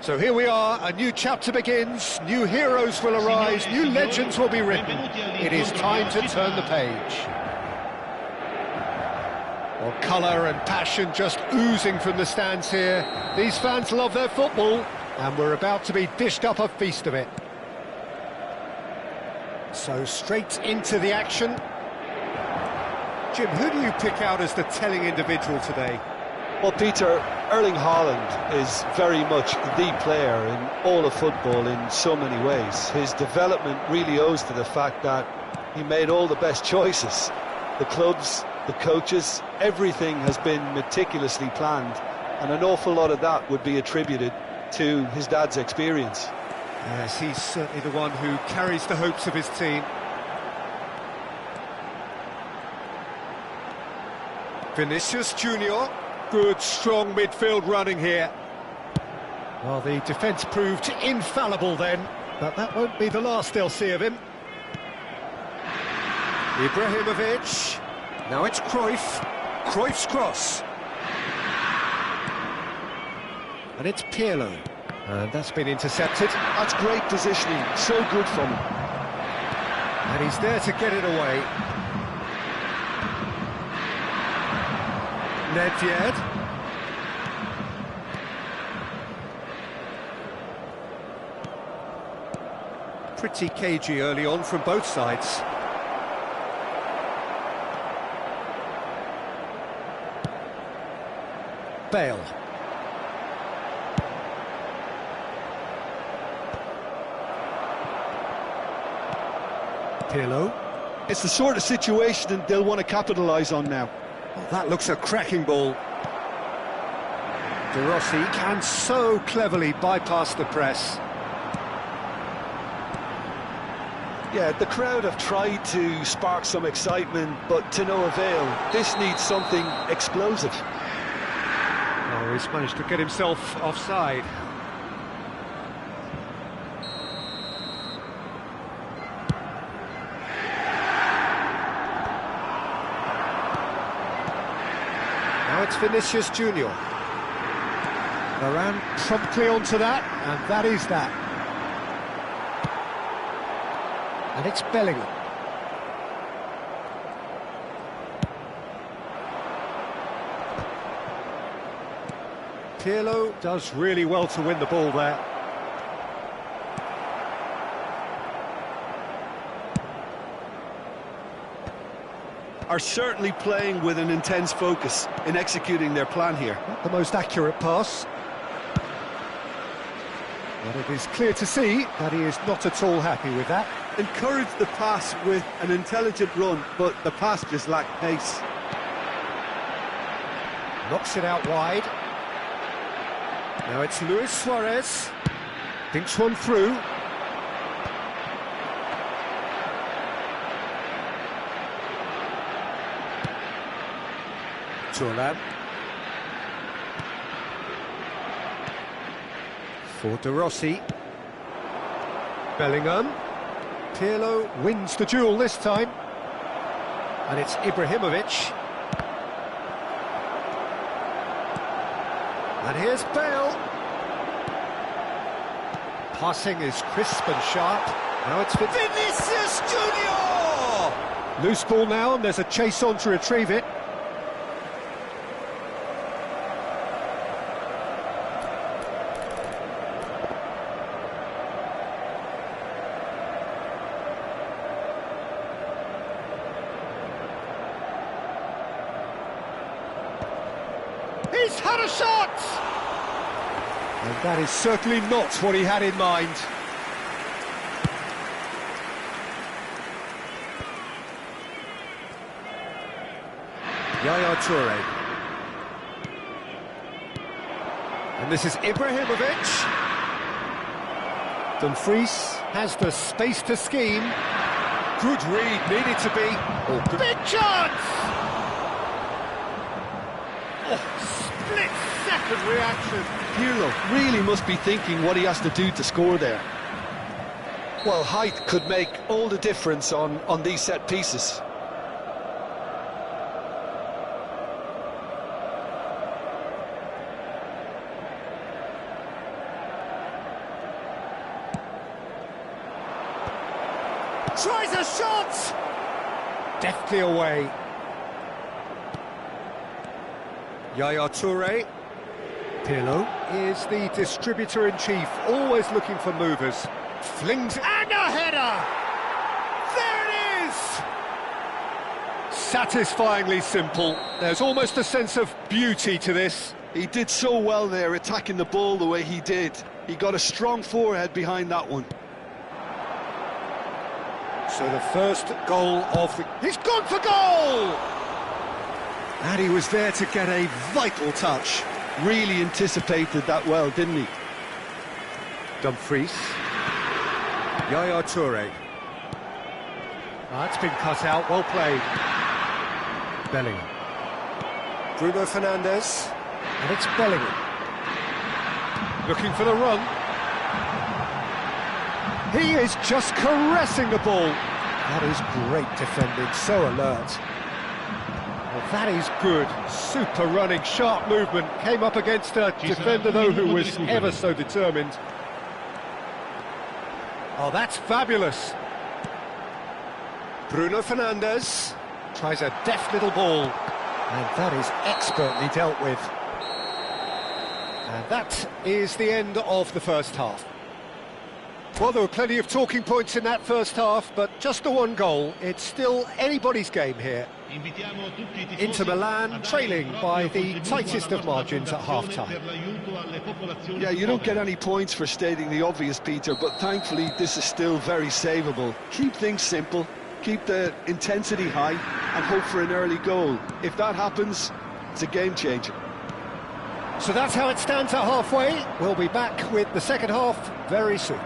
So here we are, a new chapter begins, new heroes will arise, new legends will be written. It is time to turn the page. Well, colour and passion just oozing from the stands here. These fans love their football, and we're about to be dished up a feast of it. So straight into the action. Jim, who do you pick out as the telling individual today? Well, Peter, Erling Haaland is very much the player in all of football in so many ways. His development really owes to the fact that he made all the best choices. The clubs, the coaches, everything has been meticulously planned, and an awful lot of that would be attributed to his dad's experience. Yes, he's certainly the one who carries the hopes of his team. Vinicius Junior. Good, strong midfield running here. Well, the defence proved infallible then, but that won't be the last they'll see of him. Ibrahimovic. Now it's Cruyff. Cruyff's cross. And it's Pirlo. And that's been intercepted. That's great positioning, so good from him. And he's there to get it away. Nedved. Pretty cagey early on from both sides. Bale. Pirlo. It's the sort of situation they'll want to capitalise on now. Oh, that looks a cracking ball. De Rossi can so cleverly bypass the press. Yeah, the crowd have tried to spark some excitement, but to no avail. This needs something explosive. Oh, he's managed to get himself offside. Now it's Vinicius Junior. Varane promptly onto that, and that is that. And it's Bellingham. Pirlo does really well to win the ball there. Are certainly playing with an intense focus in executing their plan here. Not the most accurate pass. But it is clear to see that he is not at all happy with that. Encourage the pass with an intelligent run, but the pass just lacked pace. Knocks it out wide. Now it's Luis Suarez. Thinks one through. Thuram. For De Rossi. Bellingham. Pirlo wins the duel this time. And it's Ibrahimovic. And here's Bale. Passing is crisp and sharp. Now it's Vinicius Junior! Loose ball now, and there's a chase on to retrieve it. He's had a shot! And that is certainly not what he had in mind. Yaya Toure. And this is Ibrahimovic. Dumfries has the space to scheme. Good read, needed to be. Oh, big chance! Split-second reaction. Pirlo really must be thinking what he has to do to score there. Well, height could make all the difference on these set pieces. Tries a shot! Deftly away. Yaya Toure. Pirlo is the distributor-in-chief, always looking for movers. Flings... And a header! There it is! Satisfyingly simple. There's almost a sense of beauty to this. He did so well there, attacking the ball the way he did. He got a strong forehead behind that one. So the first goal of the... He's gone for goal! And he was there to get a vital touch. Really anticipated that well, didn't he? Dumfries. Yaya Toure. That's been cut out, well played. Bellingham. Bruno Fernandes. And it's Bellingham. Looking for the run. He is just caressing the ball. That is great defending, so alert. Well, that is good. Super running, sharp movement. Came up against a defender, though, who was ever so determined. Oh, that's fabulous. Bruno Fernandes tries a deft little ball. And that is expertly dealt with. And that is the end of the first half. Well, there were plenty of talking points in that first half, but just the one goal. It's still anybody's game here. Inter Milan trailing by the tightest of margins at half-time. Yeah, you don't get any points for stating the obvious, Peter, but thankfully this is still very savable. Keep things simple, keep the intensity high, and hope for an early goal. If that happens, it's a game-changer. So that's how it stands at halfway. We'll be back with the second half very soon.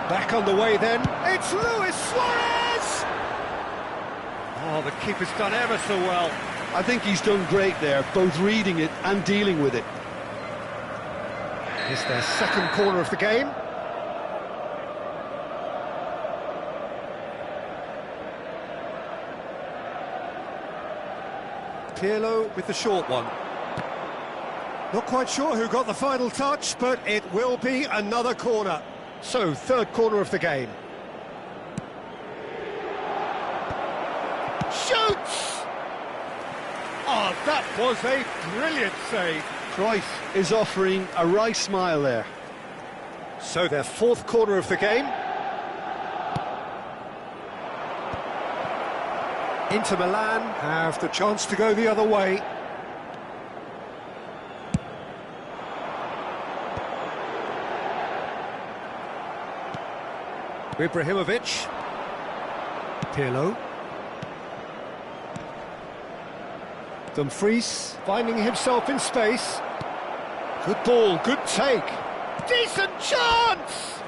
Back on the way then, it's Luis Suarez! Oh, the keeper's done ever so well. I think he's done great there, both reading it and dealing with it. It's their second corner of the game. Pirlo with the short one. Not quite sure who got the final touch, but it will be another corner. So, third corner of the game. Shoots! Oh, that was a brilliant save. Cruyff is offering a wry smile there. So, their fourth corner of the game. Inter Milan have the chance to go the other way. Ibrahimovic. Pirlo. Dumfries finding himself in space. Good ball, good take. Decent chance!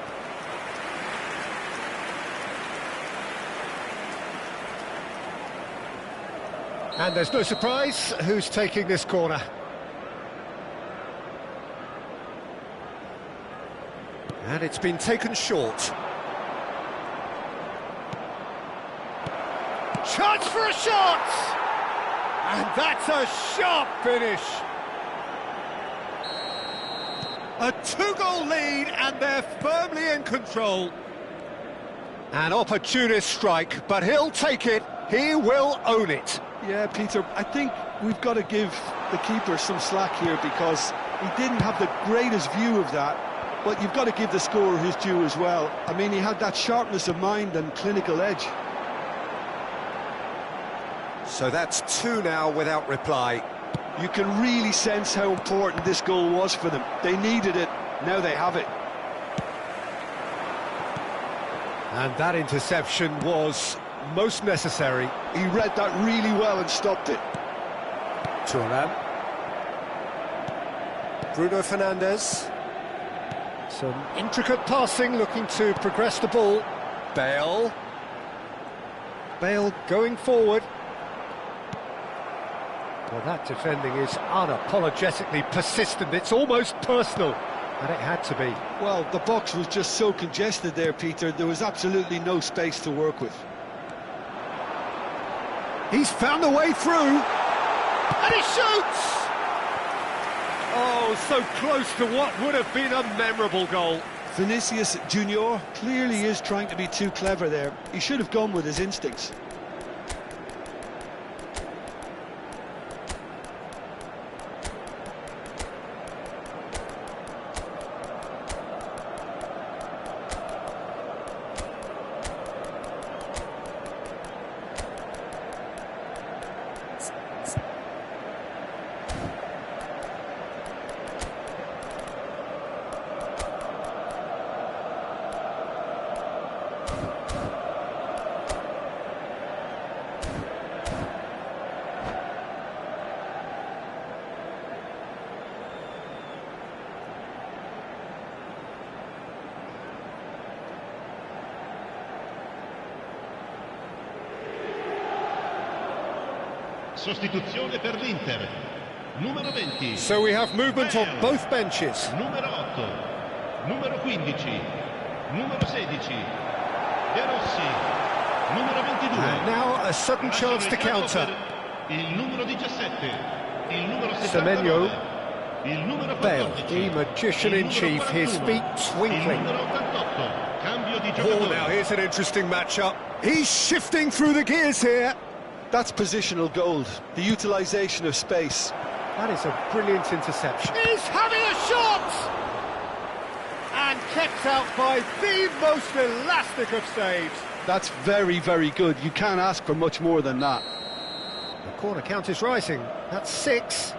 And there's no surprise who's taking this corner. And it's been taken short. Chance for a shot! And that's a sharp finish. A two-goal lead, and they're firmly in control. An opportunist strike, but he'll take it. He will own it. Yeah, Peter, I think we've got to give the keeper some slack here because he didn't have the greatest view of that, but you've got to give the scorer his due as well. I mean, he had that sharpness of mind and clinical edge. So that's two now without reply. You can really sense how important this goal was for them. They needed it, now they have it. And that interception was most necessary. He read that really well and stopped it. Thuram. Bruno Fernandes. Some intricate passing, looking to progress the ball. Bale. Bale going forward. Well, that defending is unapologetically persistent. It's almost personal, and it had to be. Well, the box was just so congested there, Peter. There was absolutely no space to work with. He's found a way through, and he shoots! Oh, so close to what would have been a memorable goal. Vinicius Junior clearly is trying to be too clever there. He should have gone with his instincts. Sostituzione per l'Inter. Numero 20. So we have movement on both benches. Numero 8. Numero 15. Numero 16. De Rossi. Numero 22. And now a sudden chance to counter. Il numero 17. Il numero 79. Semenyo. Il numero 14. Bale, the magician-in-chief, his feet twinkling. Il numero 88. Cambio di Oh, giocatore. now here's an interesting matchup. He's shifting through the gears here. That's positional gold, the utilisation of space. That is a brilliant interception. He's having a shot! And kept out by the most elastic of saves. That's very, very good. You can't ask for much more than that. The corner count is rising. That's 6.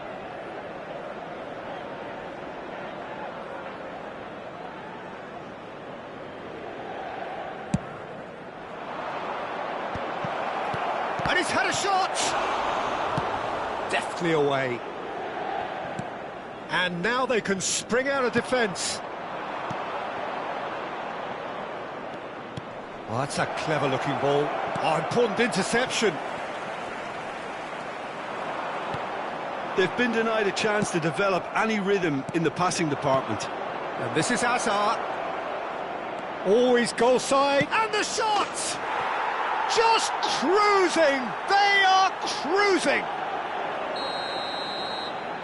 And he's had a shot! Deftly away. And now they can spring out of defence. Oh, that's a clever-looking ball. Oh, important interception. They've been denied a chance to develop any rhythm in the passing department. And this is Hazard. Always goal side. And the shot! Just cruising! They are cruising!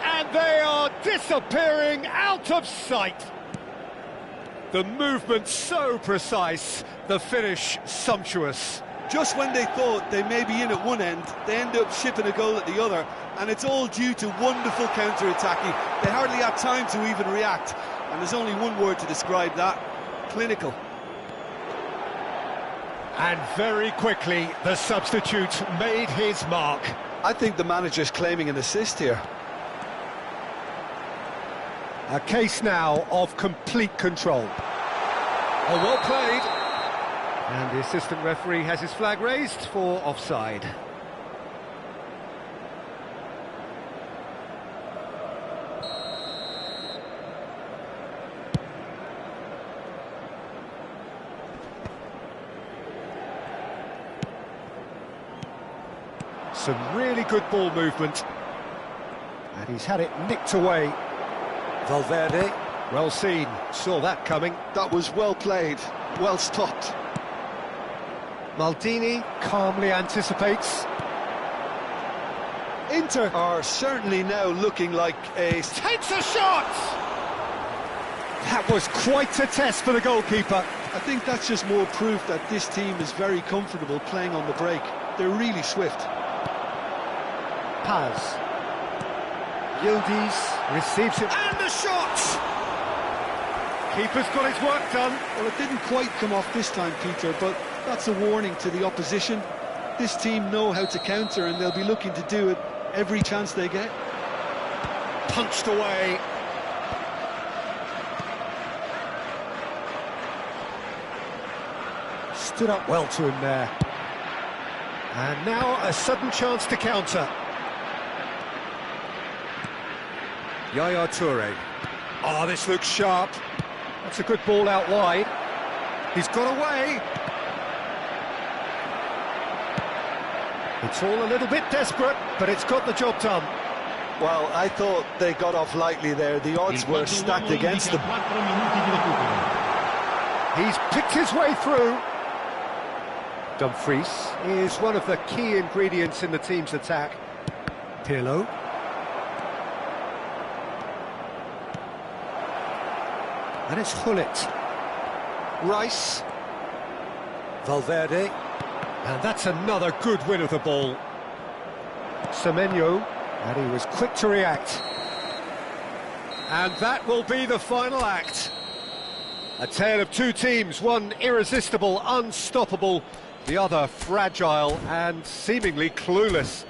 And they are disappearing out of sight. The movement so precise, the finish sumptuous. Just when they thought they may be in at one end, they end up shipping a goal at the other, and it's all due to wonderful counter-attacking. They hardly had time to even react, and there's only one word to describe that: clinical. And very quickly, the substitute made his mark. I think the manager's claiming an assist here. A case now of complete control. Oh, well played. And the assistant referee has his flag raised for offside. Some really good ball movement. And he's had it nicked away. Valverde, well seen, saw that coming. That was well played, well stopped. Maldini calmly anticipates. Inter are certainly now looking like a... Takes a shot! That was quite a test for the goalkeeper. I think that's just more proof that this team is very comfortable playing on the break. They're really swift. Paz. Yildiz receives it. And the shot! Keeper's got his work done. Well, it didn't quite come off this time, Peter, but that's a warning to the opposition. This team know how to counter, and they'll be looking to do it every chance they get. Punched away. Stood up well to him there. And now a sudden chance to counter. Yaya Toure. Oh, this looks sharp. That's a good ball out wide. He's got away. It's all a little bit desperate, but it's got the job done. Well, I thought they got off lightly there. The odds were stacked against them. He's picked his way through. Dumfries is one of the key ingredients in the team's attack. Pirlo. And it's Hullet. Rice. Valverde. And that's another good win of the ball. Semenyo. And he was quick to react. And that will be the final act. A tale of two teams, one irresistible, unstoppable, the other fragile and seemingly clueless.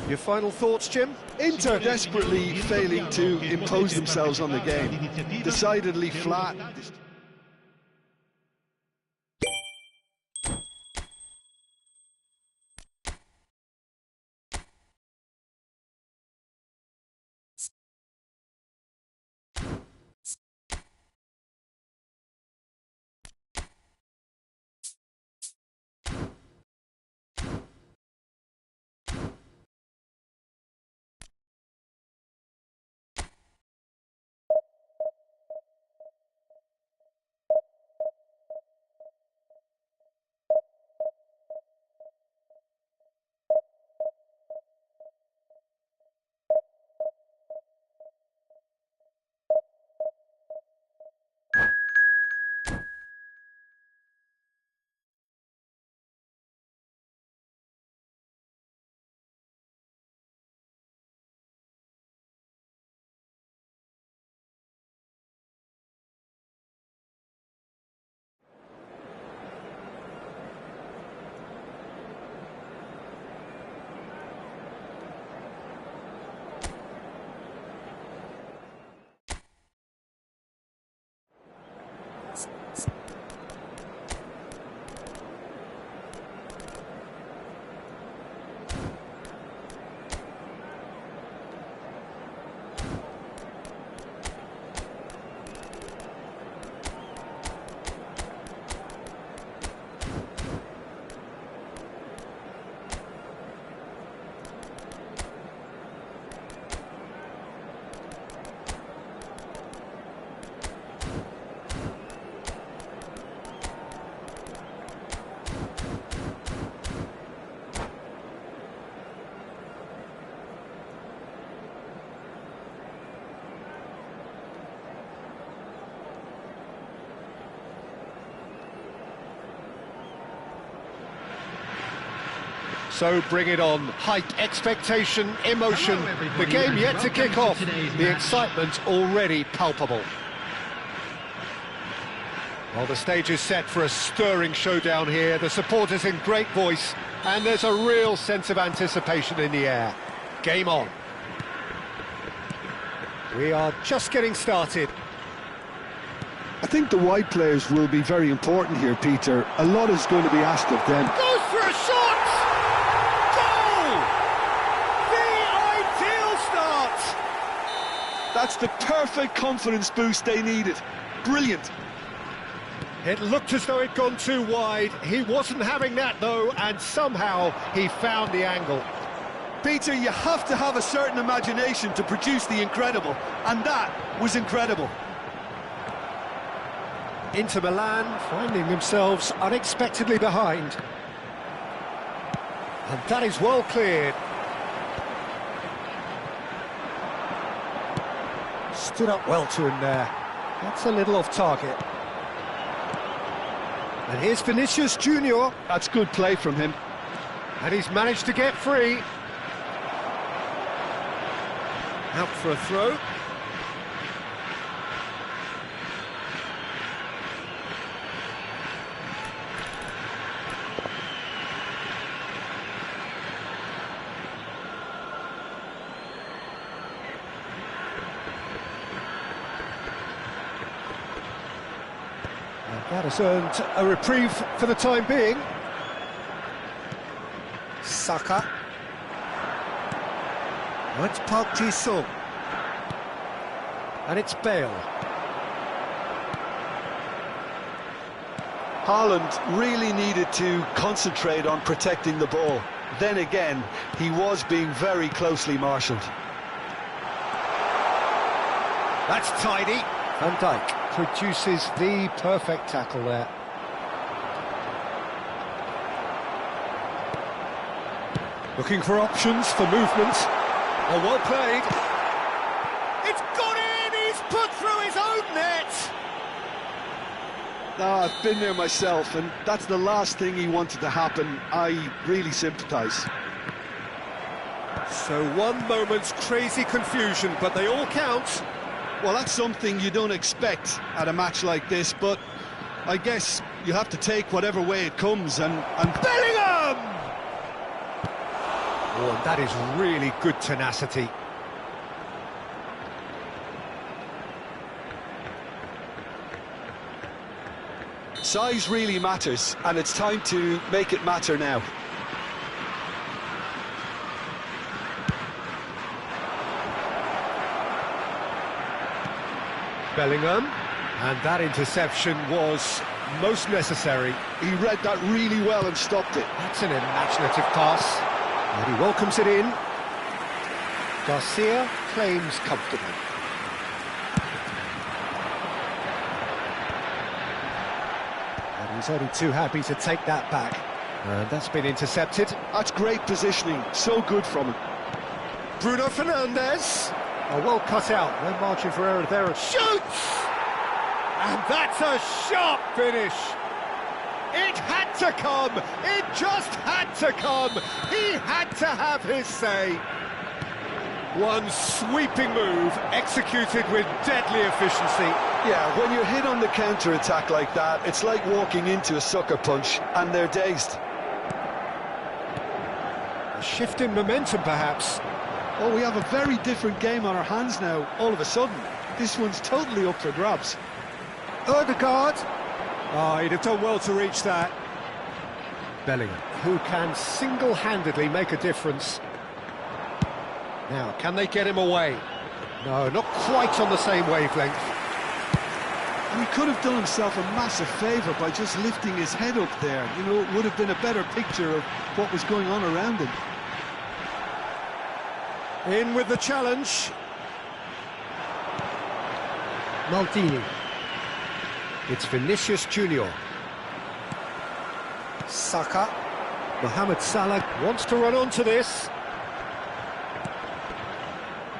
Your final thoughts, Jim? Inter desperately failing to impose themselves on the game. Decidedly flat. So bring it on. Hype, expectation, emotion. The game yet to kick off. The excitement already palpable. Well, the stage is set for a stirring showdown here. The supporters in great voice, and there's a real sense of anticipation in the air. Game on. We are just getting started. I think the wide players will be very important here, Peter. A lot is going to be asked of them. Goes for a shot! Goal! The ideal start! That's the perfect confidence boost they needed. Brilliant. It looked as though it'd gone too wide. He wasn't having that, though, and somehow he found the angle. Peter, you have to have a certain imagination to produce the incredible, and that was incredible. Inter Milan finding themselves unexpectedly behind. And that is well cleared. Stood up well to him there. That's a little off target. And here's Vinicius Junior. That's good play from him. And he's managed to get free. Out for a throw. That has earned a reprieve for the time being. Saka. Oh, it's Park Ji-sung. And it's Bale. Haaland really needed to concentrate on protecting the ball. Then again, he was being very closely marshalled. That's tidy. Van Dijk produces the perfect tackle there. Looking for options for movement. Oh, well played. It's gone in! He's put through his own net! I've been there myself, and that's the last thing he wanted to happen. I really sympathise. So one moment's crazy confusion, but they all count. Well, that's something you don't expect at a match like this, but I guess you have to take whatever way it comes, and Bellingham! Oh, and that is really good tenacity. Size really matters, and it's time to make it matter now. Bellingham, and that interception was most necessary. He read that really well and stopped it. That's an imaginative pass, and he welcomes it in. Garcia claims comfortably. And he's only too happy to take that back. And that's been intercepted. That's great positioning, so good from him. Bruno Fernandes. Oh, well cut out, no margin for error there. Shoots! And that's a sharp finish. It had to come, it just had to come. He had to have his say. One sweeping move, executed with deadly efficiency. Yeah, when you're hit on the counter-attack like that, it's like walking into a sucker punch, and they're dazed. A shift in momentum, perhaps. Oh, we have a very different game on our hands now, all of a sudden. This one's totally up for grabs. Odegaard. Oh, he'd have done well to reach that. Bellingham, who can single-handedly make a difference. Now, can they get him away? No, not quite on the same wavelength. And he could have done himself a massive favour by just lifting his head up there. You know, it would have been a better picture of what was going on around him. In with the challenge. Maldini. It's Vinicius Junior. Saka. Mohamed Salah wants to run onto this.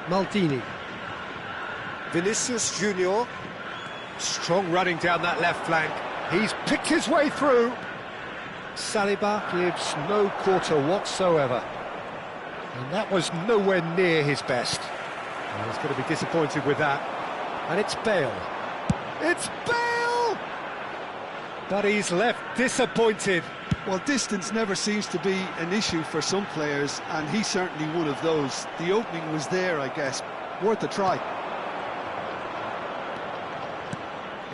Maldini. Vinicius Junior. Strong running down that left flank. He's picked his way through. Saliba gives no quarter whatsoever. And that was nowhere near his best. Well, he's going to be disappointed with that. And it's Bale. It's Bale! But he's left disappointed. Well, distance never seems to be an issue for some players, and he's certainly one of those. The opening was there, I guess. Worth a try.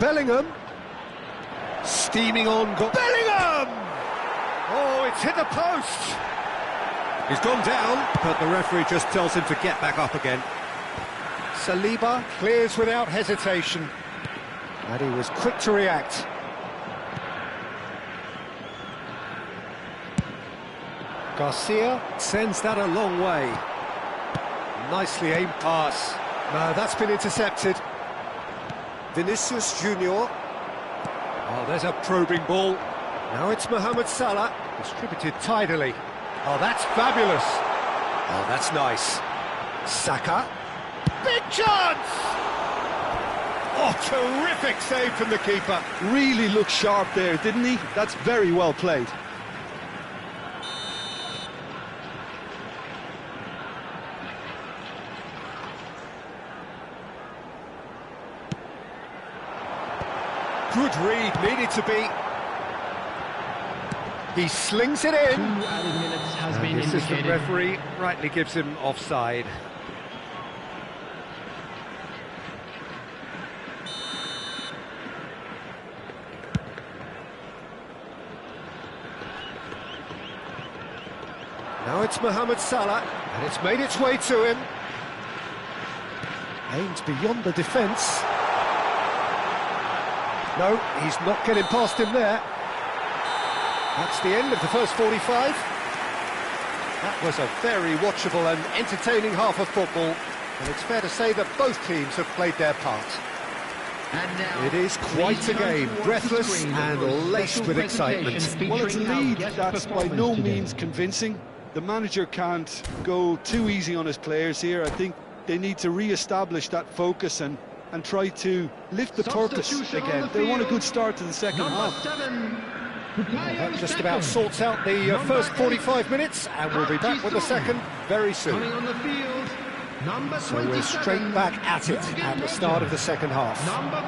Bellingham. Steaming on. Bellingham! Oh, it's hit the post. He's gone down, but the referee just tells him to get back up again. Saliba clears without hesitation. And he was quick to react. Garcia sends that a long way. Nicely aimed pass. No, that's been intercepted. Vinicius Junior. Oh, there's a probing ball. Now it's Mohamed Salah, distributed tidily. Oh, that's fabulous. Oh, that's nice. Saka. Big chance! Oh, terrific save from the keeper. Really looked sharp there, didn't he? That's very well played. Good read, needed to be. He slings it in. 2 added minutes has been The assistant indicated. referee rightly gives him offside. Now it's Mohamed Salah, and it's made its way to him. Aimed beyond the defence. No, he's not getting past him there. That's the end of the first 45. That was a very watchable and entertaining half of football, and it's fair to say that both teams have played their part. And now, It is quite a game, breathless and laced with excitement. Well, it's a lead that's by no means convincing. The manager can't go too easy on his players here. I think they need to re-establish that focus and and try to lift the purpose again. They want a good start to the second half. That just about sorts out the first 45 minutes, and we'll be back with the second very soon. Coming on the field, number 27. So we're straight back at it at the start of the second half. Number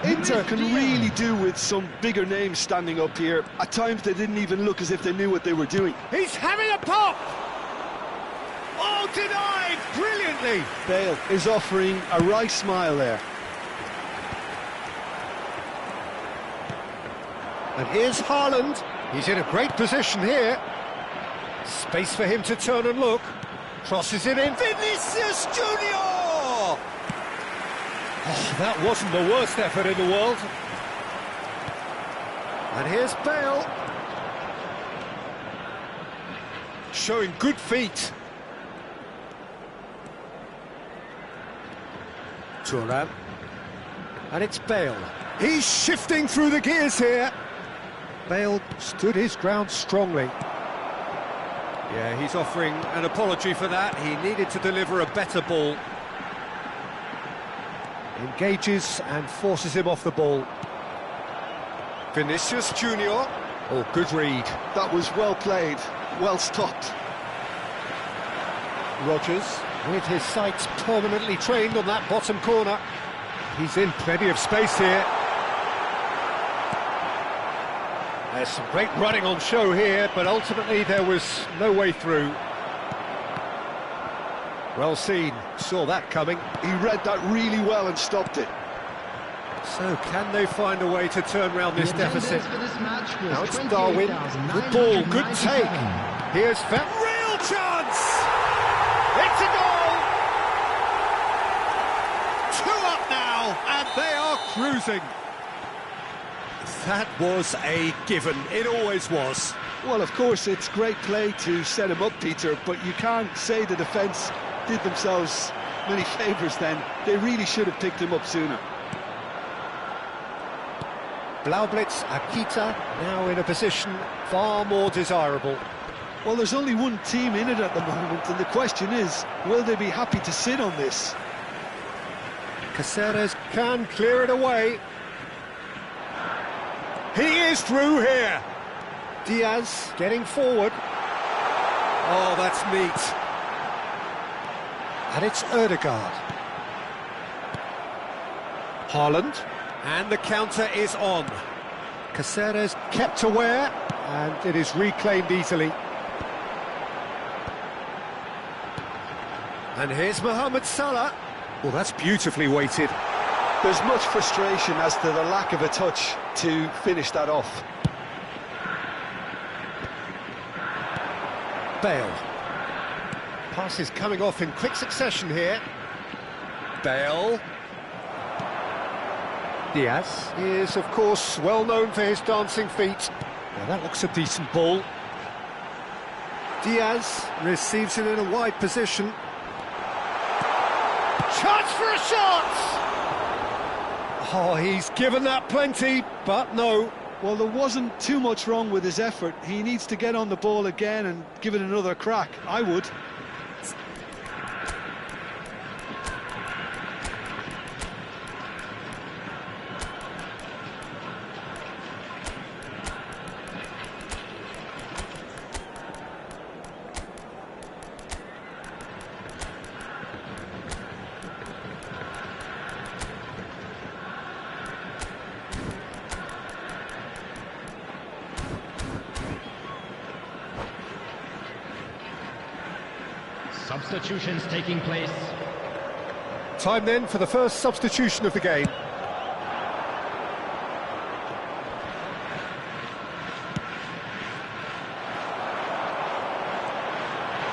14. Inter can really do with some bigger names standing up here. At times they didn't even look as if they knew what they were doing. He's having a pop! Oh, denied brilliantly! Bale is offering a wry smile there. And here's Haaland. He's in a great position here. Space for him to turn and look. Crosses it in. Vinicius Junior! Oh, that wasn't the worst effort in the world. And here's Bale. Showing good feet. Thuram. And it's Bale. He's shifting through the gears here. Bale stood his ground strongly. Yeah, he's offering an apology for that. He needed to deliver a better ball. Engages and forces him off the ball. Vinicius Junior. Oh, good read. That was well played, well stopped. Rodgers, with his sights permanently trained on that bottom corner. He's in plenty of space here. There's some great running on show here, but ultimately there was no way through. Well seen, saw that coming. He read that really well and stopped it. So can they find a way to turn around this deficit? Now it's Darwin, good ball, good take. Here's that real chance! It's a goal! 2 up now, and they are cruising. That was a given, it always was. Well, of course, it's great play to set him up, Peter, but you can't say the defence did themselves many favours then. They really should have picked him up sooner. Blaublitz, Akita, now in a position far more desirable. Well, there's only one team in it at the moment, and the question is, will they be happy to sit on this? Caceres can clear it away. He is through here. Diaz getting forward. Oh, that's neat. And it's Ødegaard. Haaland. And the counter is on. Caceres kept aware, and it is reclaimed easily. And here's Mohamed Salah. Well, that's beautifully weighted. There's much frustration as to the lack of a touch to finish that off. Bale. Passes coming off in quick succession here. Bale. Diaz is, of course, well known for his dancing feet. Now that looks a decent ball. Diaz receives it in a wide position. Chance for a shot! Oh, he's given that plenty, but no. Well, there wasn't too much wrong with his effort. He needs to get on the ball again and give it another crack. I would. Substitutions taking place. Time then for the first substitution of the game.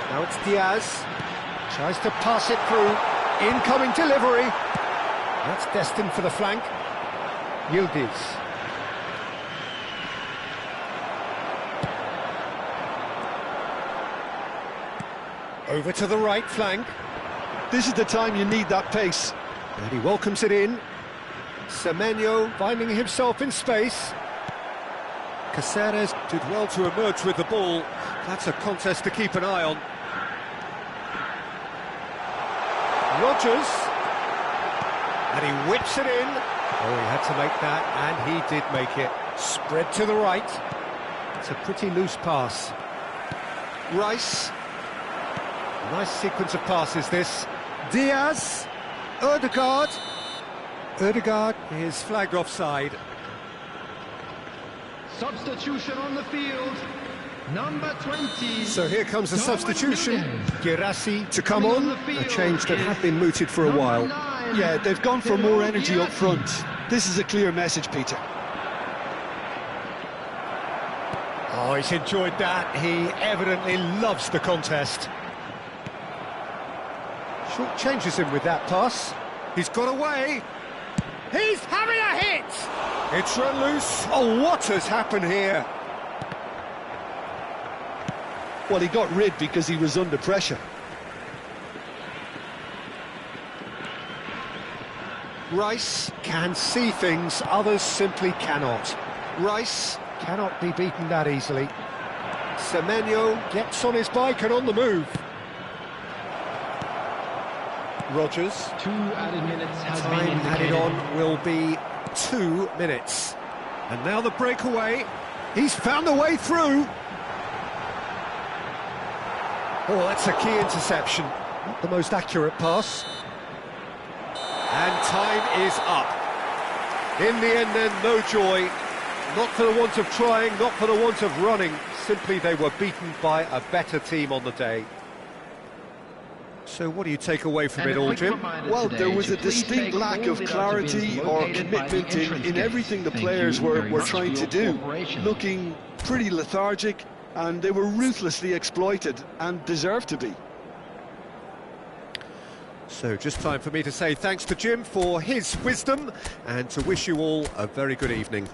Now it's Diaz. Tries to pass it through. Incoming delivery. That's destined for the flank. Yildiz. Over to the right flank. This is the time you need that pace. And he welcomes it in. Semenyo finding himself in space. Caceres did well to emerge with the ball. That's a contest to keep an eye on. Rodgers. And he whips it in. Oh, he had to make that, and he did make it. Spread to the right. It's a pretty loose pass. Rice. Nice sequence of passes, this. Diaz. Ødegaard. Ødegaard is flagged offside. Substitution on the field. Number 20. So here comes a substitution. Girassi to come Coming on. on the A field change that had been mooted for a Number while. 9. Yeah, they've gone for more energy up front. This is a clear message, Peter. Oh, he's enjoyed that. He evidently loves the contest. Short changes him with that pass. He's got away. He's having a hit! It's run loose. Oh, what has happened here? Well, he got rid because he was under pressure. Rice can see things others simply cannot. Rice cannot be beaten that easily. Semenyo gets on his bike and on the move. Rodgers. 2 added minutes has been Time indicated. added on will be 2 minutes. And now the breakaway. He's found a way through. Oh, that's a key interception. Not the most accurate pass. And time is up. In the end then, no joy. Not for the want of trying, not for the want of running. Simply they were beaten by a better team on the day. So what do you take away from it all, Jim? Well, there was a distinct lack of clarity or commitment in everything the players were trying to do. Looking pretty lethargic, and they were ruthlessly exploited and deserved to be. So just time for me to say thanks to Jim for his wisdom and to wish you all a very good evening.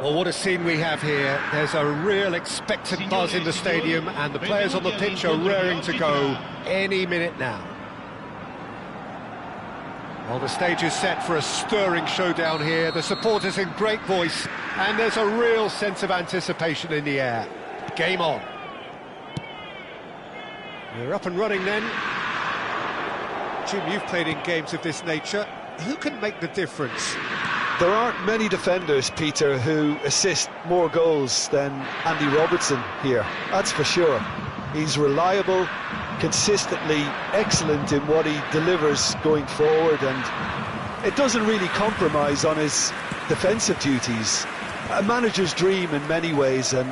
Well, what a scene we have here. There's a real expectant buzz in the stadium, and the players on the pitch are raring to go any minute now. Well, the stage is set for a stirring showdown here. The supporters in great voice, and there's a real sense of anticipation in the air. Game on. We're up and running then. Jim, you've played in games of this nature. Who can make the difference? There aren't many defenders, Peter, who assist more goals than Andy Robertson here, that's for sure. He's reliable, consistently excellent in what he delivers going forward, and it doesn't really compromise on his defensive duties. A manager's dream in many ways, and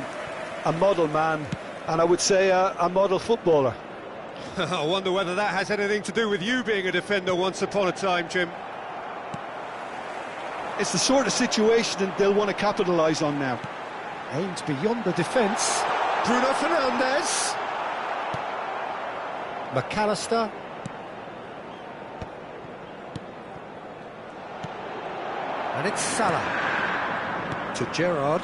a model man, and I would say a model footballer. I wonder whether that has anything to do with you being a defender once upon a time, Jim. It's the sort of situation that they'll want to capitalise on now. Aimed beyond the defence. Bruno Fernandes. McAllister. And it's Salah. To Gerrard.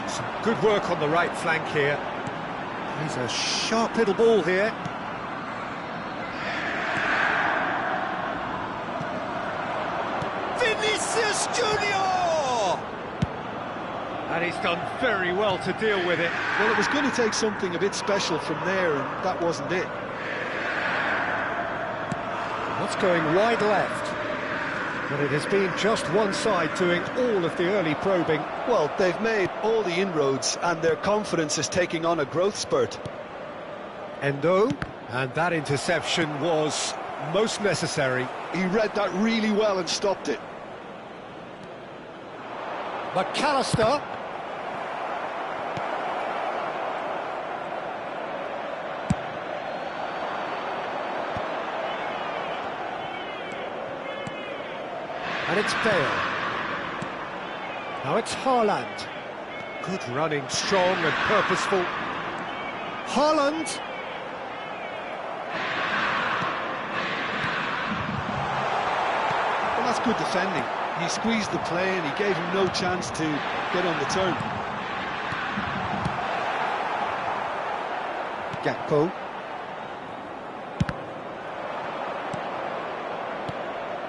Some good work on the right flank here. He's a sharp little ball here. Vinicius Junior! And he's done very well to deal with it. Well, it was going to take something a bit special from there, and that wasn't it. That's going wide left. But it has been just one side doing all of the early probing. Well, they've made all the inroads, and their confidence is taking on a growth spurt. Endo, and that interception was most necessary. He read that really well and stopped it. McAllister. And it's Bale. Now it's Haaland. Good running, strong and purposeful. Haaland. Well, that's good defending. He squeezed the play and he gave him no chance to get on the turn. Gakpo.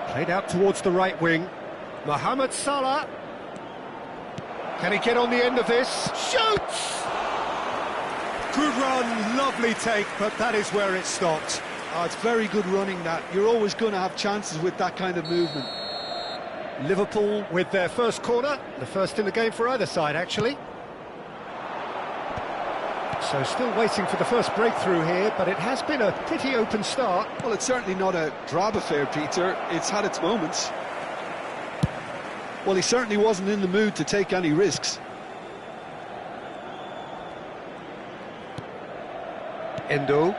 Played out towards the right wing. Mohamed Salah. Can he get on the end of this? Shoots! Good run, lovely take, but that is where it stopped. Oh, it's very good running that. You're always going to have chances with that kind of movement. Liverpool with their first corner, the first in the game for either side, actually. So still waiting for the first breakthrough here, but it has been a pretty open start. Well, it's certainly not a drab affair, Peter. It's had its moments. Well, he certainly wasn't in the mood to take any risks. Endo.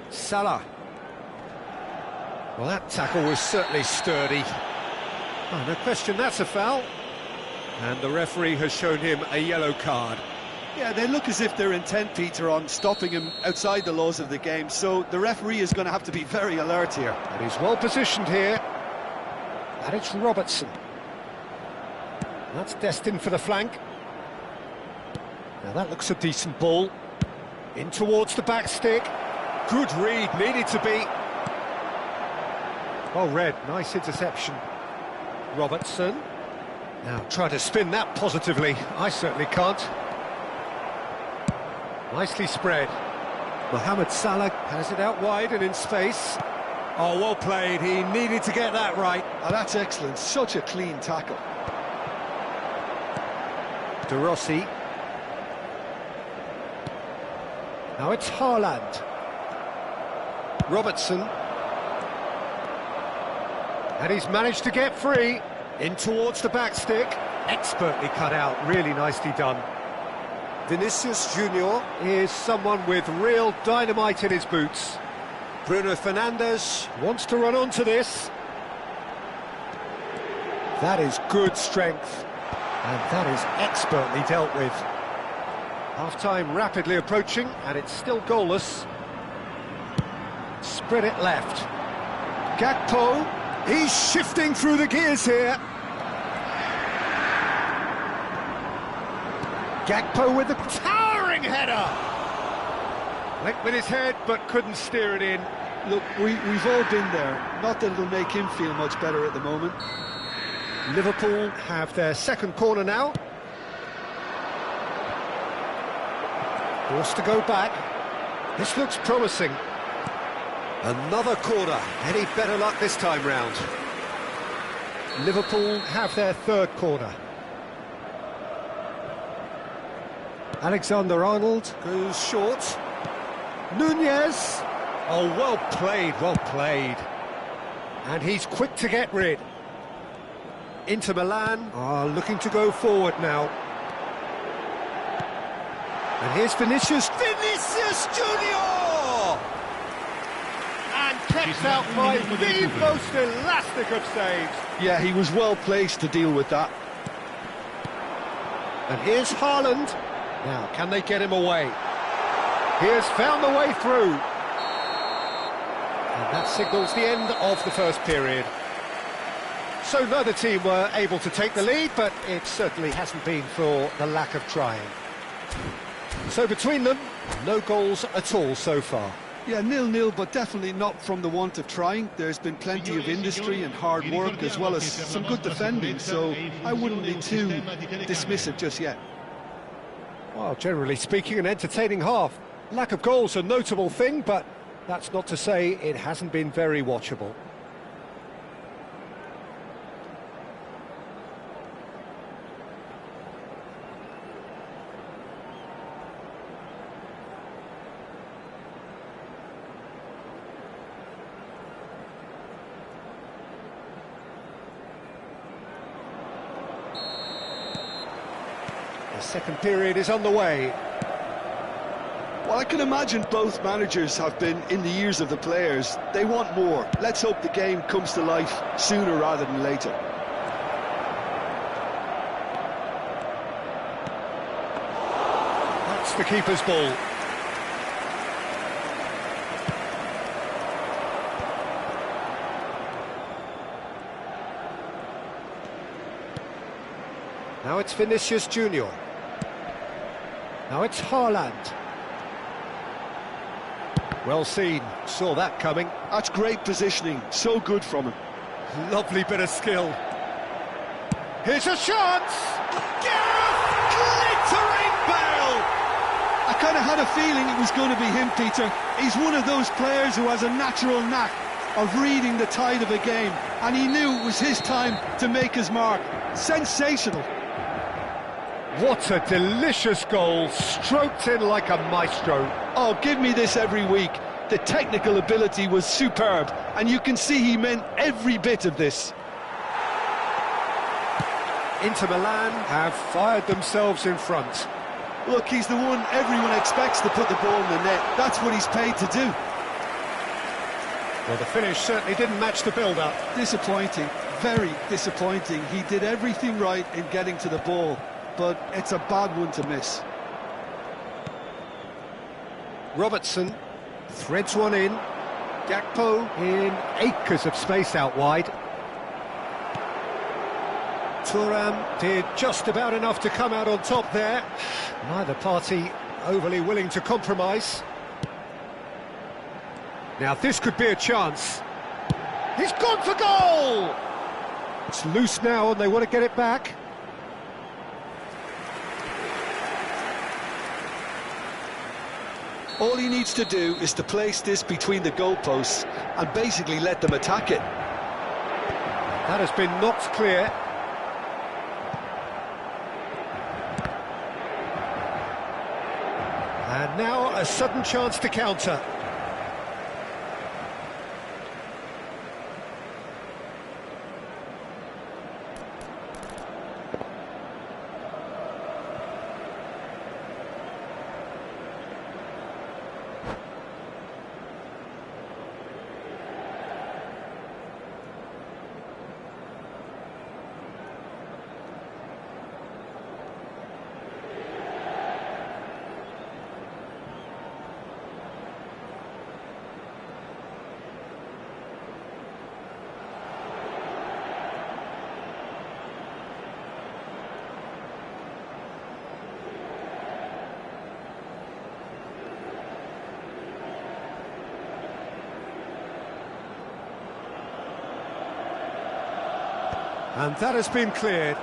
Salah. Well, that tackle was certainly sturdy. Oh, no question, that's a foul. And the referee has shown him a yellow card. Yeah, they look as if they're intent, Peter, on stopping him outside the laws of the game, so the referee is going to have to be very alert here. And he's well positioned here. And it's Robertson. That's destined for the flank. Now that looks a decent ball. In towards the back stick. Good read, needed to be. Well read, nice interception. Robertson. Now try to spin that positively. I certainly can't. Nicely spread. Mohamed Salah has it out wide and in space. Oh, well played. He needed to get that right. Oh, that's excellent. Such a clean tackle. De Rossi. Now it's Haaland. Robertson. And he's managed to get free. In towards the back stick. Expertly cut out. Really nicely done. Vinicius Junior is someone with real dynamite in his boots. Bruno Fernandes wants to run onto this. That is good strength, and that is expertly dealt with. Half-time rapidly approaching, and it's still goalless. Spread it left. Gakpo, he's shifting through the gears here. Gakpo with the towering header. Linked with his head, but couldn't steer it in. Look, we've all been there. Not that it'll make him feel much better at the moment. Liverpool have their second corner now. Forced to go back. This looks promising. Another corner. Any better luck this time round? Liverpool have their third corner. Alexander-Arnold goes short. Nunez. Oh, well played, well played. And he's quick to get rid. Inter Milan are looking to go forward now. And here's Vinicius. Vinicius Junior! And kept out by the most elastic of saves. Yeah, he was well placed to deal with that. And here's Haaland. Now, can they get him away? He has found the way through. And that signals the end of the first period. So neither team were able to take the lead, but it certainly hasn't been for the lack of trying. So between them, no goals at all so far. Yeah, 0-0, but definitely not from the want of trying. There's been plenty of industry and hard work, as well as some good defending, so I wouldn't be too dismissive just yet. Well, generally speaking, an entertaining half. Lack of goals a notable thing, but that's not to say it hasn't been very watchable. The second period is on the way. Well, I can imagine both managers have been in the ears of the players. They want more. Let's hope the game comes to life sooner rather than later. That's the keeper's ball. Now it's Vinicius Junior. Now it's Haaland. Well seen, saw that coming. That's great positioning, so good from him. Lovely bit of skill. Here's a chance! Gareth, glittering bell! I kind of had a feeling it was going to be him, Peter. He's one of those players who has a natural knack of reading the tide of a game, and he knew it was his time to make his mark. Sensational. What a delicious goal, stroked in like a maestro. Oh, give me this every week. The technical ability was superb, and you can see he meant every bit of this. Inter Milan have fired themselves in front. Look, he's the one everyone expects to put the ball in the net. That's what he's paid to do. Well, the finish certainly didn't match the build-up. Disappointing, very disappointing. He did everything right in getting to the ball, but it's a bad one to miss. Robertson threads one in. Gakpo in acres of space out wide. Thuram did just about enough to come out on top there. Neither party overly willing to compromise. Now this could be a chance. He's gone for goal! It's loose now and they want to get it back. All he needs to do is to place this between the goalposts and basically let them attack it. That has been knocked clear. And now a sudden chance to counter. And that has been cleared.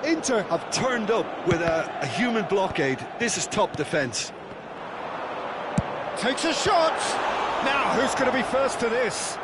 Inter have turned up with a human blockade. This is top defence. Takes a shot! Now, who's going to be first to this?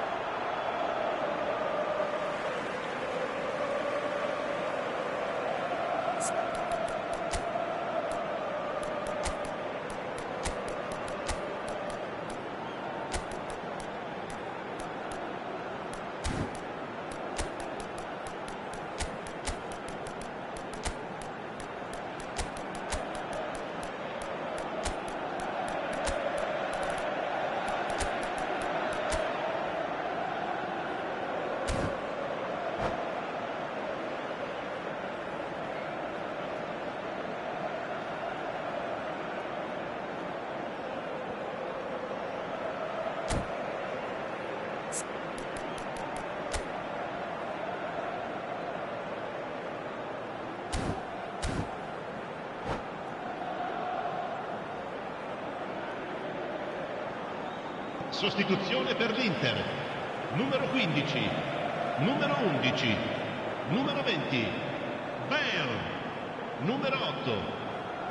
Sostituzione per l'Inter. Numero 15, numero 11, numero 20, Bale, numero 8,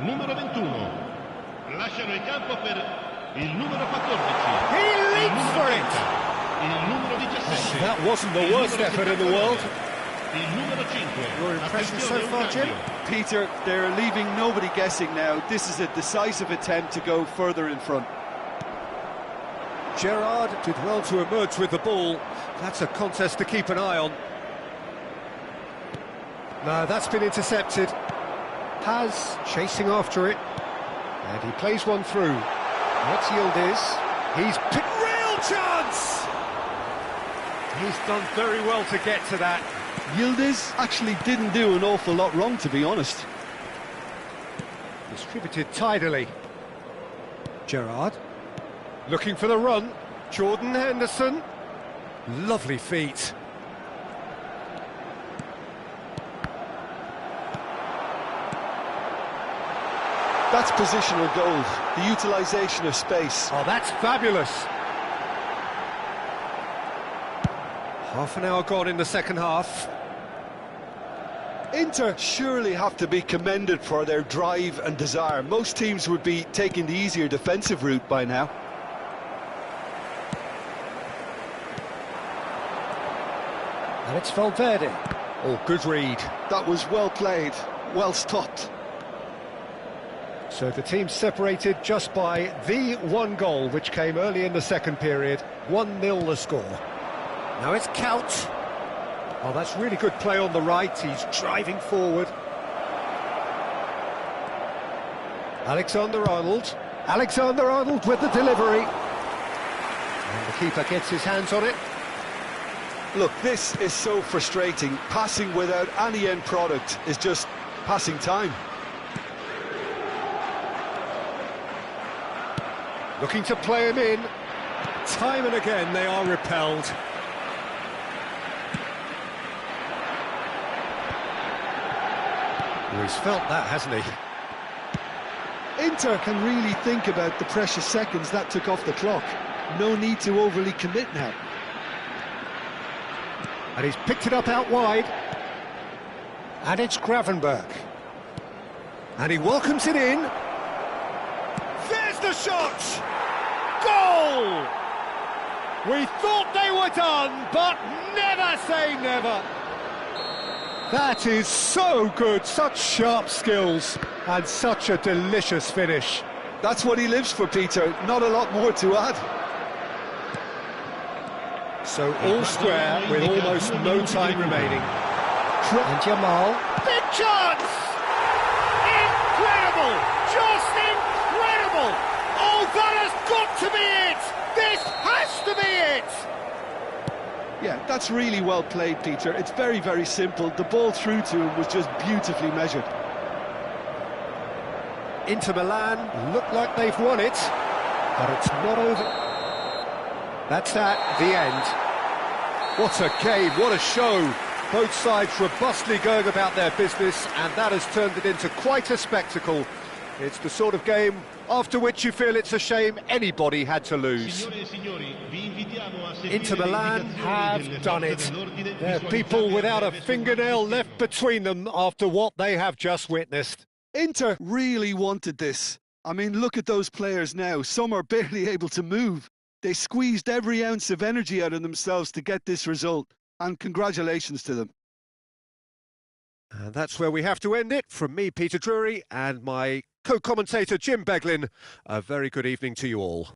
numero 21. Lasciano il campo per il numero 14. He leaps for it! Il numero 17. That wasn't the worst effort in the world. Il numero 5. Your impression so far, Jim? Peter, they're leaving nobody guessing now. This is a decisive attempt to go further in front. Gerrard did well to emerge with the ball. That's a contest to keep an eye on. No, that's been intercepted. Paz chasing after it. And he plays one through. What's Yildiz? He's picked... Real chance! He's done very well to get to that. Yildiz actually didn't do an awful lot wrong, to be honest. Distributed tidily. Gerrard. Looking for the run, Jordan Henderson. Lovely feet. That's positional gold, the utilisation of space. Oh, that's fabulous. Half an hour gone in the second half. Inter surely have to be commended for their drive and desire. Most teams would be taking the easier defensive route by now. And it's Valverde. Oh, good read. That was well played, well stopped. So the team separated just by the one goal, which came early in the second period. 1-0 the score. Now it's Kaut. Oh, that's really good play on the right. He's driving forward. Alexander-Arnold. Alexander-Arnold with the delivery. And the keeper gets his hands on it. Look, this is so frustrating. Passing without any end product is just passing time. Looking to play him in. Time and again they are repelled. Well, he's felt that, hasn't he? Inter can really think about the precious seconds that took off the clock. No need to overly commit now. And he's picked it up out wide. And it's Gravenberch. And he welcomes it in. There's the shot! Goal! We thought they were done, but never say never. That is so good, such sharp skills, and such a delicious finish. That's what he lives for, Peter. Not a lot more to add. So all square with almost no time remaining. And Jamal. Big chance! Incredible! Just incredible! Oh, that has got to be it! This has to be it! Yeah, that's really well played, Peter. It's very, very simple. The ball through to him was just beautifully measured. Inter Milan look like they've won it, but it's not over. That's at the end. What a game, what a show. Both sides robustly going about their business, and that has turned it into quite a spectacle. It's the sort of game after which you feel it's a shame anybody had to lose. Inter Milan have done it. They're people without a fingernail left between them after what they have just witnessed. Inter really wanted this. I mean, look at those players now. Some are barely able to move. They squeezed every ounce of energy out of themselves to get this result. And congratulations to them. And that's where we have to end it. From me, Peter Drury, and my co-commentator, Jim Beglin. A very good evening to you all.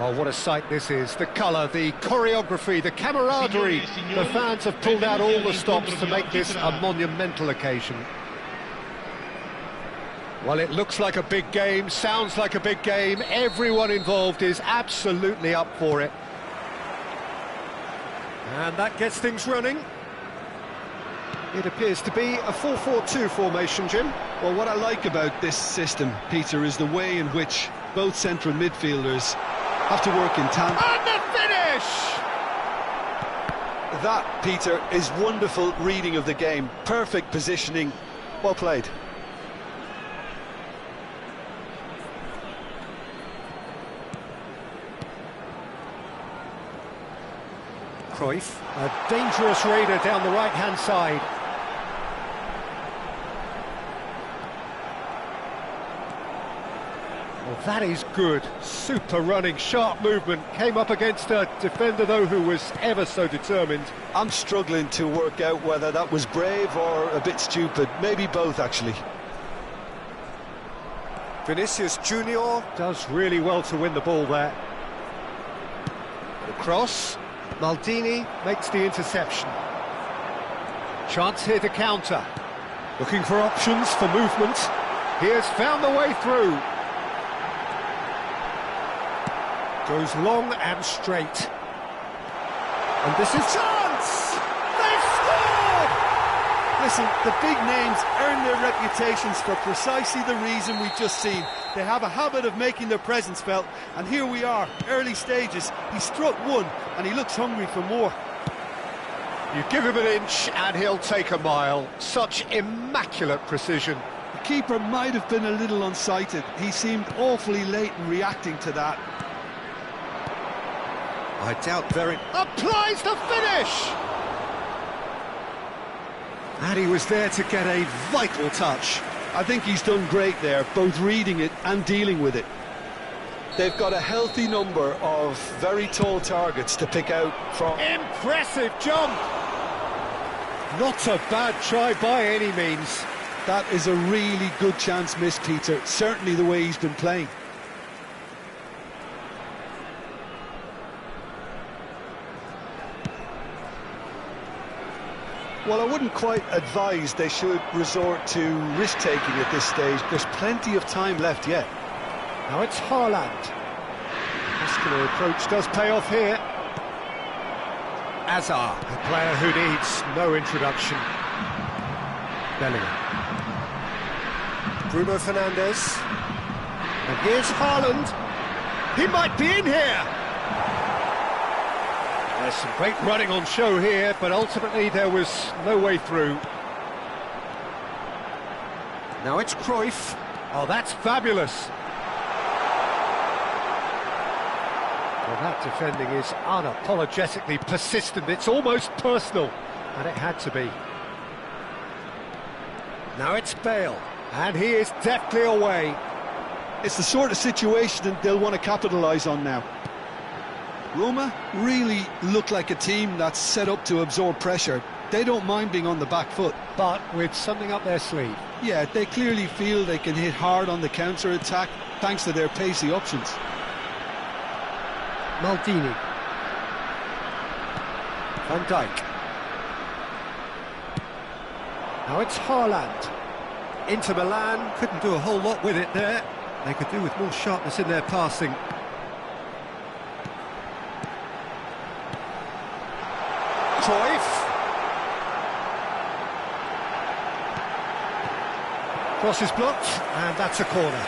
Oh, what a sight this is. The colour, the choreography, the camaraderie. The fans have pulled out all the stops to make this a monumental occasion. Well, it looks like a big game, sounds like a big game. Everyone involved is absolutely up for it. And that gets things running. It appears to be a 4-4-2 formation, Jim. Well, what I like about this system, Peter, is the way in which both central midfielders have to work in tandem. And the finish! That, Peter, is wonderful reading of the game. Perfect positioning. Well played. Cruyff, a dangerous raider down the right-hand side. Well, that is good. Super running, sharp movement. Came up against a defender, though, who was ever so determined. I'm struggling to work out whether that was brave or a bit stupid. Maybe both, actually. Vinicius Junior does really well to win the ball there. The cross. Maldini makes the interception. Chance here to counter. Looking for options for movement. He has found the way through. Goes long and straight. And this is chance! They've scored! Listen, the big names earn their reputations for precisely the reason we've just seen. They have a habit of making their presence felt, and here we are, early stages. He struck one, and he looks hungry for more. You give him an inch, and he'll take a mile. Such immaculate precision. The keeper might have been a little unsighted. He seemed awfully late in reacting to that. I doubt very... Applies the finish! And he was there to get a vital touch. I think he's done great there, both reading it and dealing with it. They've got a healthy number of very tall targets to pick out from. Impressive jump! Not a bad try by any means. That is a really good chance missed, Peter. Certainly the way he's been playing. Well, I wouldn't quite advise they should resort to risk-taking at this stage. There's plenty of time left yet. Now it's Haaland. Muscular approach does pay off here. Hazard, a player who needs no introduction. Bellingham. Bruno Fernandes. And here's Haaland. He might be in here. There's some great running on show here, but ultimately there was no way through. Now it's Cruyff. Oh, that's fabulous. Well, that defending is unapologetically persistent. It's almost personal, and it had to be. Now it's Bale, and he is deftly away. It's the sort of situation that they'll want to capitalise on now. Roma really look like a team that's set up to absorb pressure. They don't mind being on the back foot. But with something up their sleeve. Yeah, they clearly feel they can hit hard on the counter-attack thanks to their pacey options. Maldini. Van Dijk. Now it's Haaland. Inter Milan couldn't do a whole lot with it there. They could do with more sharpness in their passing. Cruyff. Cross is blocked, and that's a corner.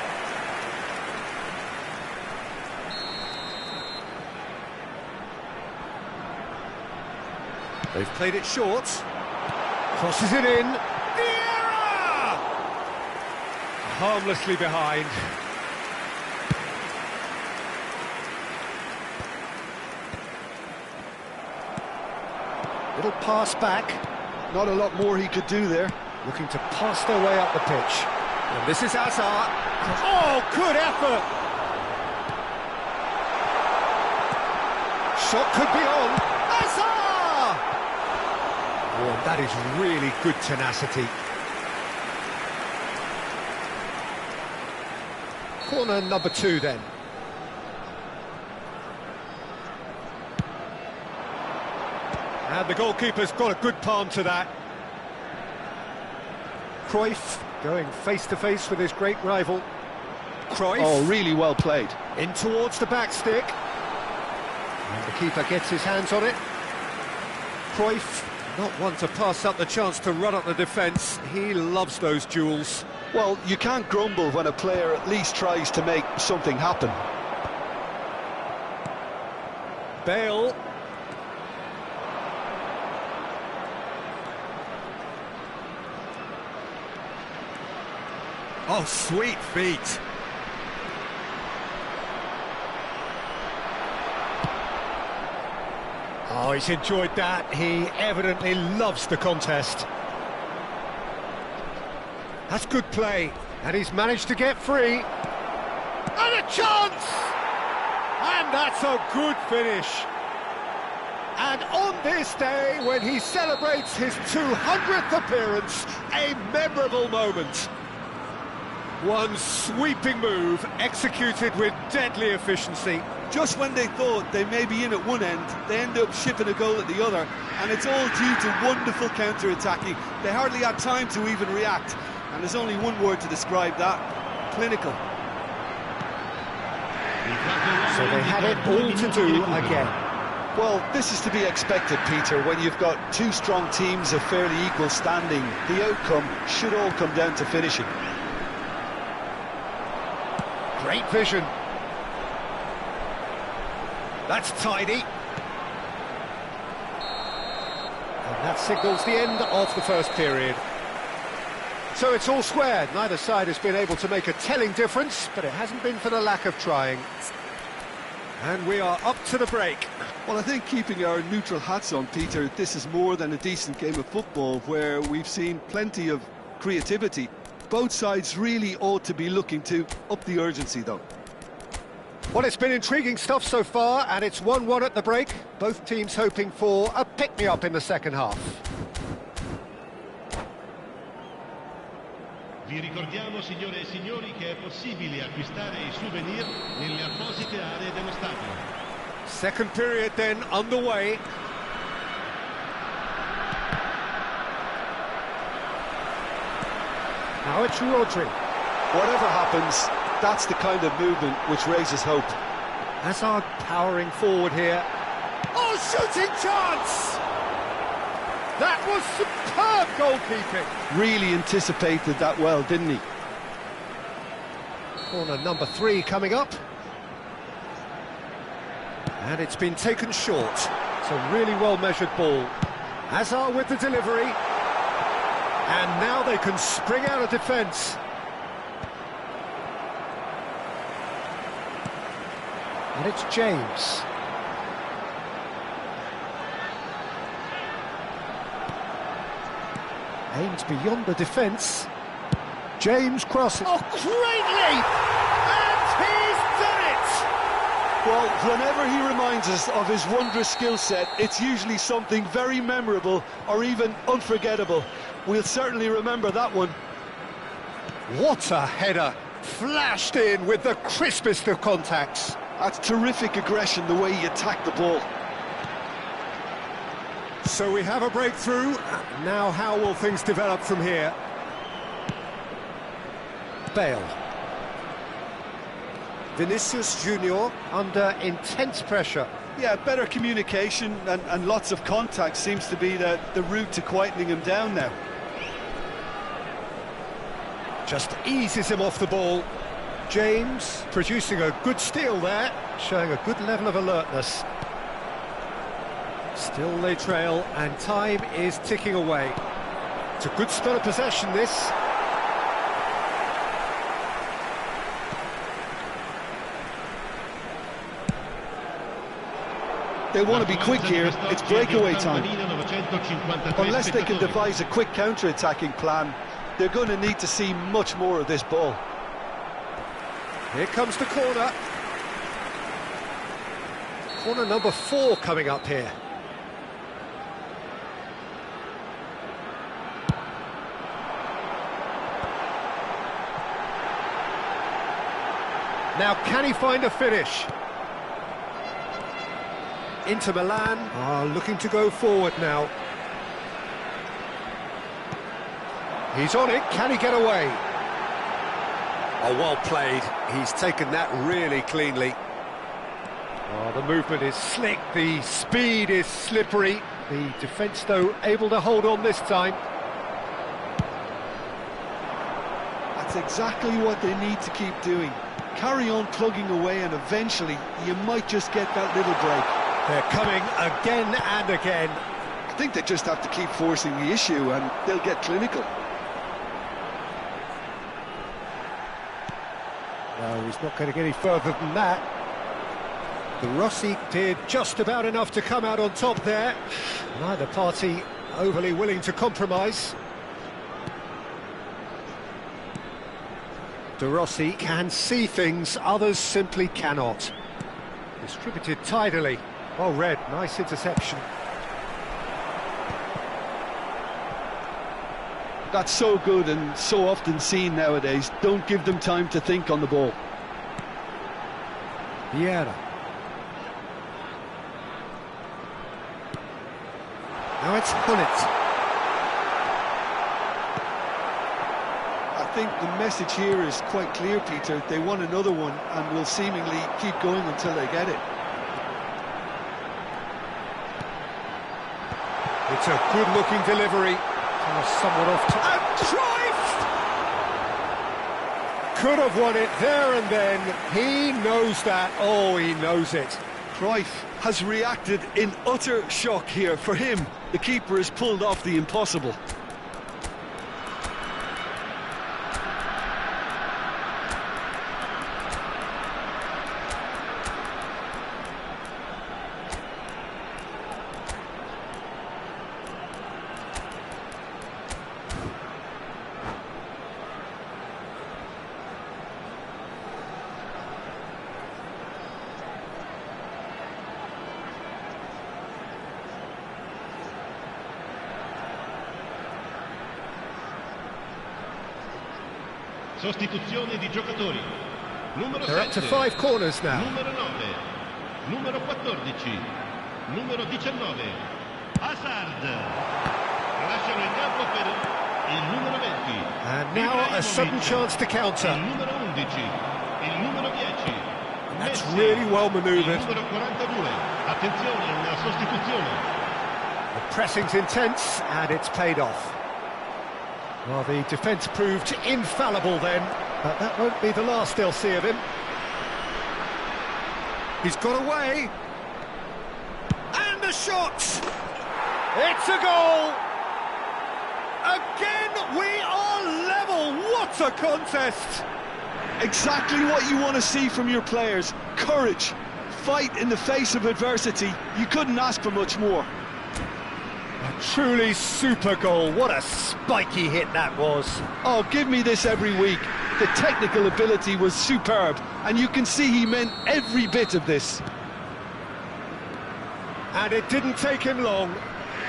They've played it short. Crosses it in. Vieira! Harmlessly behind. Little pass back. Not a lot more he could do there. Looking to pass their way up the pitch. And this is Hazard. Oh, good effort! Shot could be on. Hazard! Oh, that is really good tenacity. Corner number 2 then. And the goalkeeper's got a good palm to that. Cruyff going face-to-face with his great rival. Cruyff. Oh, really well played. In towards the back stick. And the keeper gets his hands on it. Cruyff, not one to pass up the chance to run up the defence. He loves those duels. Well, you can't grumble when a player at least tries to make something happen. Bale. Oh, sweet feet. Oh, he's enjoyed that. He evidently loves the contest. That's good play. And he's managed to get free. And a chance! And that's a good finish. And on this day, when he celebrates his 200th appearance, a memorable moment. One sweeping move, executed with deadly efficiency. Just when they thought they may be in at one end, they end up shipping a goal at the other, and it's all due to wonderful counter-attacking. They hardly had time to even react, and there's only one word to describe that: clinical. So they had it all to do again. Well, this is to be expected, Peter. When you've got two strong teams of fairly equal standing, the outcome should all come down to finishing. Great vision. That's tidy. And that signals the end of the first period. So it's all square. Neither side has been able to make a telling difference, but it hasn't been for the lack of trying. And we are up to the break. Well, I think, keeping our neutral hats on, Peter, this is more than a decent game of football where we've seen plenty of creativity. Both sides really ought to be looking to up the urgency, though. Well, it's been intriguing stuff so far, and it's 1-1 at the break. Both teams hoping for a pick-me-up in the second half. Vi ricordiamo, signore e signori, che è possibile acquistare i souvenir nelle apposite aree dello stadio. Second period then underway. Now it's Rodri. Whatever happens, that's the kind of movement which raises hope. Hazard powering forward here. Oh, shooting chance! That was superb goalkeeping. Really anticipated that well, didn't he? Corner number 3 coming up. And it's been taken short. It's a really well-measured ball. Hazard with the delivery. And now they can spring out of defence. And it's James. Aims beyond the defence. James crosses. Oh, great leap! And he's done it! Well, whenever he reminds us of his wondrous skill set, it's usually something very memorable or even unforgettable. We'll certainly remember that one. What a header! Flashed in with the crispest of contacts. That's terrific aggression, the way he attacked the ball. So we have a breakthrough. Now how will things develop from here? Bale. Vinicius Junior under intense pressure. Yeah, better communication and lots of contact seems to be the route to quietening him down now. Just eases him off the ball. James producing a good steal there, showing a good level of alertness. Still they trail, and time is ticking away. It's a good spell of possession, this. They want to be quick here. It's breakaway time. Unless they can devise a quick counter-attacking plan, they're going to need to see much more of this ball. Here comes the corner. Corner number 4 coming up here. Now, can he find a finish? Inter Milan are looking to go forward now. He's on it, can he get away? Oh, well played. He's taken that really cleanly. Oh, the movement is slick, the speed is slippery. The defence, though, able to hold on this time. That's exactly what they need to keep doing. Carry on plugging away and eventually you might just get that little break. They're coming again and again. I think they just have to keep forcing the issue and they'll get clinical. No, he's not going to get any further than that. The Rossi did just about enough to come out on top there. Neither party overly willing to compromise. De Rossi can see things others simply cannot. Distributed tidily. Well read, nice interception. That's so good and so often seen nowadays. Don't give them time to think on the ball. Vieira. Now it's Hullet. I think the message here is quite clear, Peter. They want another one and will seemingly keep going until they get it. It's a good-looking delivery. Somewhat off to... And Cruyff! Could have won it there and then. He knows that. Oh, he knows it. Cruyff has reacted in utter shock here. For him, the keeper has pulled off the impossible. Sostituzione di giocatori. Numero They're 7. up to 5 corners now. Numero 9. Numero 14. Numero 19. Hazard. Lasciano il campo per il numero 20. And now a sudden chance to counter. Il numero 11. Il numero 10. That's Messi. really well manoeuvred. Il numero 42. Attenzione, una sostituzione. The pressing's intense and it's paid off. Well, the defence proved infallible then, but that won't be the last they'll see of him. He's got away. And the shot! It's a goal! Again, we are level! What a contest! Exactly what you want to see from your players. Courage. Fight in the face of adversity. You couldn't ask for much more. A truly super goal. What a spiky hit that was. Oh, give me this every week. The technical ability was superb, and you can see he meant every bit of this. And it didn't take him long.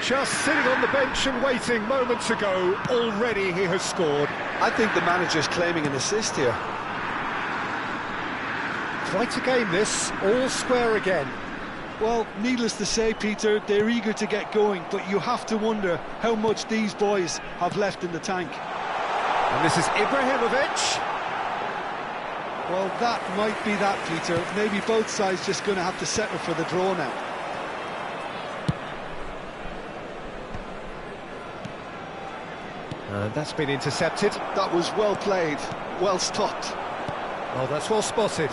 Just sitting on the bench and waiting moments ago, already he has scored. I think the manager's claiming an assist here. Quite a game this, all square again. Well, needless to say, Peter, they're eager to get going, but you have to wonder how much these boys have left in the tank. And this is Ibrahimovic. Well, that might be that, Peter. Maybe both sides just going to have to settle for the draw now. And that's been intercepted. That was well played, well stopped. Oh, that's well spotted.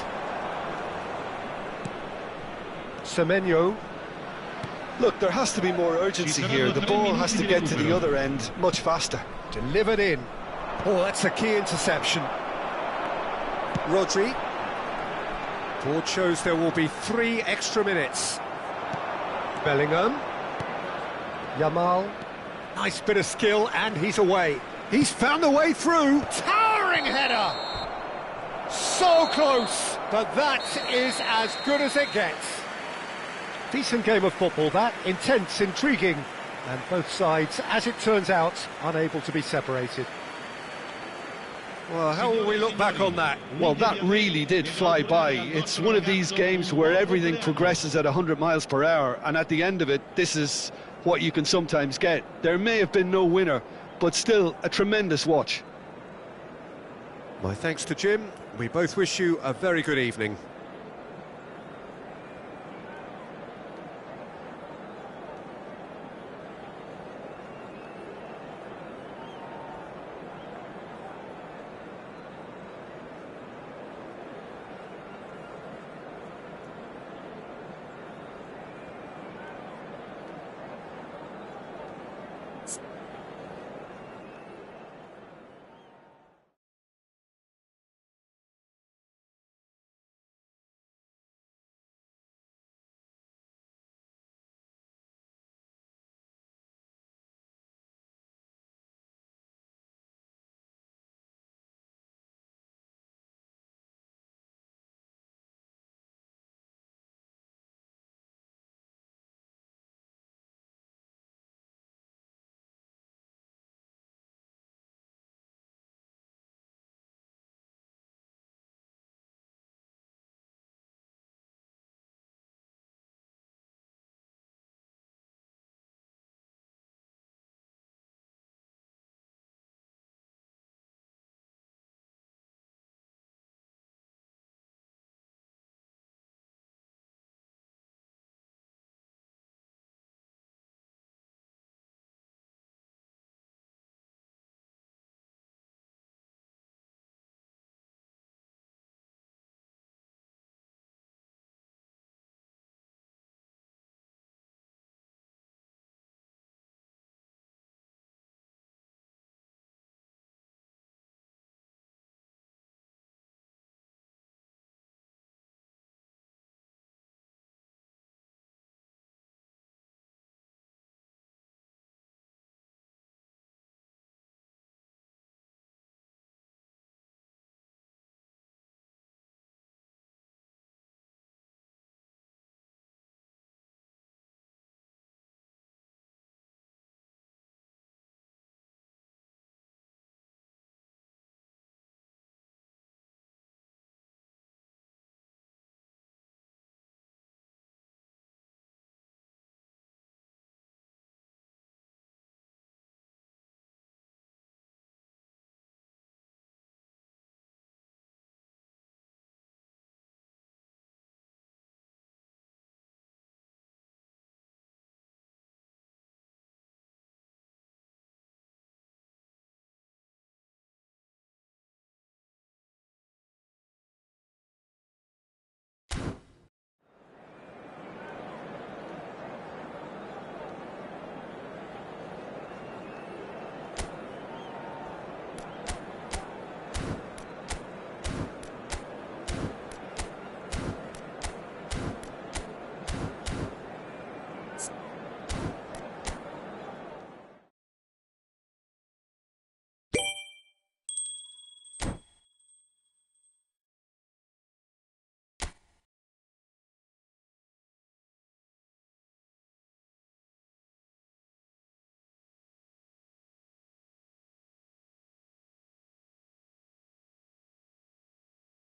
Semenyo. Look, there has to be more urgency here. The ball has to get to the other end much faster. Delivered in. Oh, that's a key interception. Rodri. Board shows there will be 3 extra minutes. Bellingham. Yamal. Nice bit of skill, and he's away. He's found the way through. Towering header! So close, but that is as good as it gets. Decent game of football, that. Intense, intriguing, and both sides, as it turns out, unable to be separated. Well, how will we look back on that? Well, that really did fly by. It's one of these games where everything progresses at 100 miles per hour, and at the end of it, this is what you can sometimes get. There may have been no winner, but still a tremendous watch. My thanks to Jim. We both wish you a very good evening.